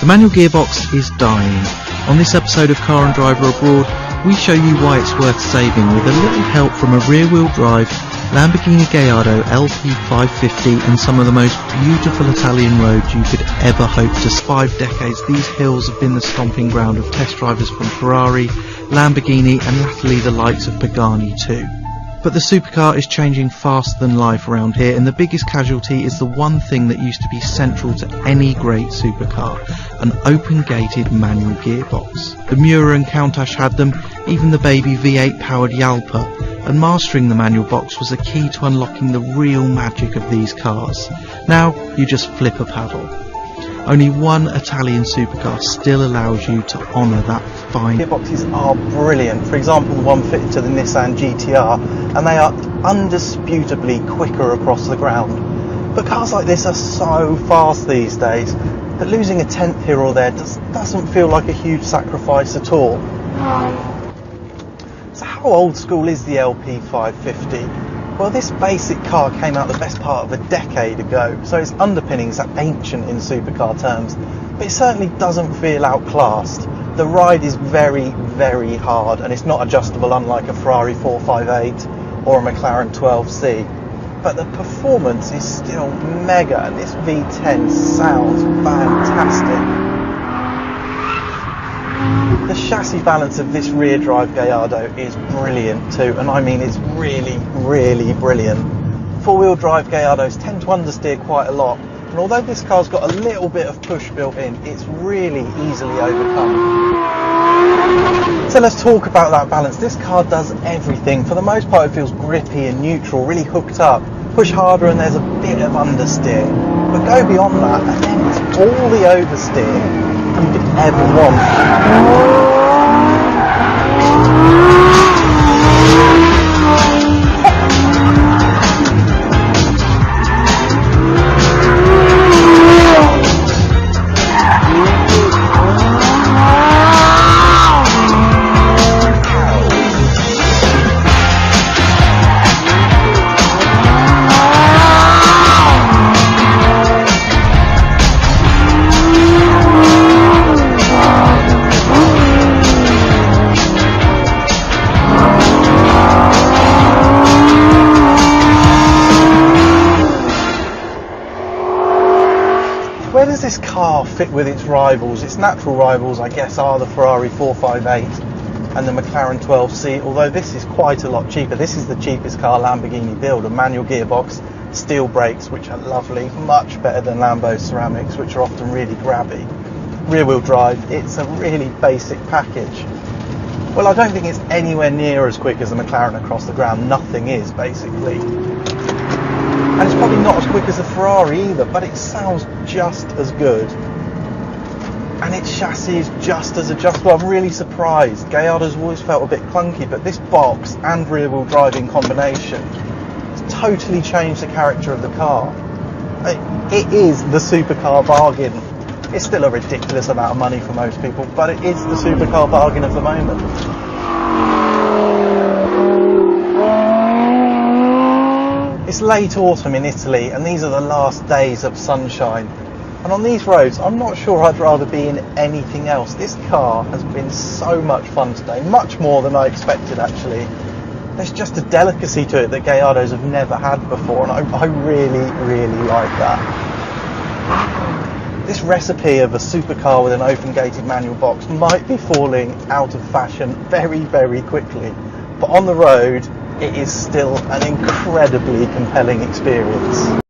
The manual gearbox is dying. On this episode of Car and Driver Abroad, we show you why it's worth saving with a little help from a rear-wheel drive Lamborghini Gallardo LP550 and some of the most beautiful Italian roads you could ever hope to. For 5 decades, these hills have been the stomping ground of test drivers from Ferrari, Lamborghini and latterly the likes of Pagani too. But the supercar is changing faster than life around here, and the biggest casualty is the one thing that used to be central to any great supercar, an open-gated manual gearbox. The Miura and Countach had them, even the baby V8 powered Jalpa, and mastering the manual box was the key to unlocking the real magic of these cars. Now you just flip a paddle. Only one Italian supercar still allows you to honour that fine. Gearboxes are brilliant. For example, the one fitted to the Nissan GTR, and they are undisputably quicker across the ground. But cars like this are so fast these days that losing a tenth here or there doesn't feel like a huge sacrifice at all. So how old school is the LP550? Well, this basic car came out the best part of a decade ago, so its underpinnings are ancient in supercar terms, but it certainly doesn't feel outclassed. The ride is very, very hard, and it's not adjustable unlike a Ferrari 458 or a McLaren 12C. But the performance is still mega, and this V10 sounds fantastic. The chassis balance of this rear drive Gallardo is brilliant too, and I mean it's really, really brilliant. Four-wheel drive Gallardos tend to understeer quite a lot, and although this car's got a little bit of push built in, it's really easily overcome. So let's talk about that balance. This car does everything. For the most part it feels grippy and neutral, really hooked up. Push harder and there's a bit of understeer, but go beyond that and then it's all the oversteer you could ever want. Where does this car fit with its rivals? Its natural rivals, I guess, are the Ferrari 458 and the McLaren 12C, although this is quite a lot cheaper. This is the cheapest car Lamborghini build, a manual gearbox, steel brakes, which are lovely, much better than Lambo's ceramics, which are often really grabby. Rear-wheel drive, it's a really basic package. Well, I don't think it's anywhere near as quick as the McLaren across the ground. Nothing is, basically. And it's probably not as quick as the Ferrari either, but it sounds just as good. And its chassis is just as adjustable. I'm really surprised. Gallardo's always felt a bit clunky, but this box and rear-wheel drive in combination has totally changed the character of the car. It is the supercar bargain. It's still a ridiculous amount of money for most people, but it is the supercar bargain of the moment. It's late autumn in Italy, and these are the last days of sunshine. And on these roads, I'm not sure I'd rather be in anything else. This car has been so much fun today, much more than I expected actually. There's just a delicacy to it that Gallardos have never had before, and I really, really like that. This recipe of a supercar with an open-gated manual box might be falling out of fashion very, very quickly, but on the road, it is still an incredibly compelling experience.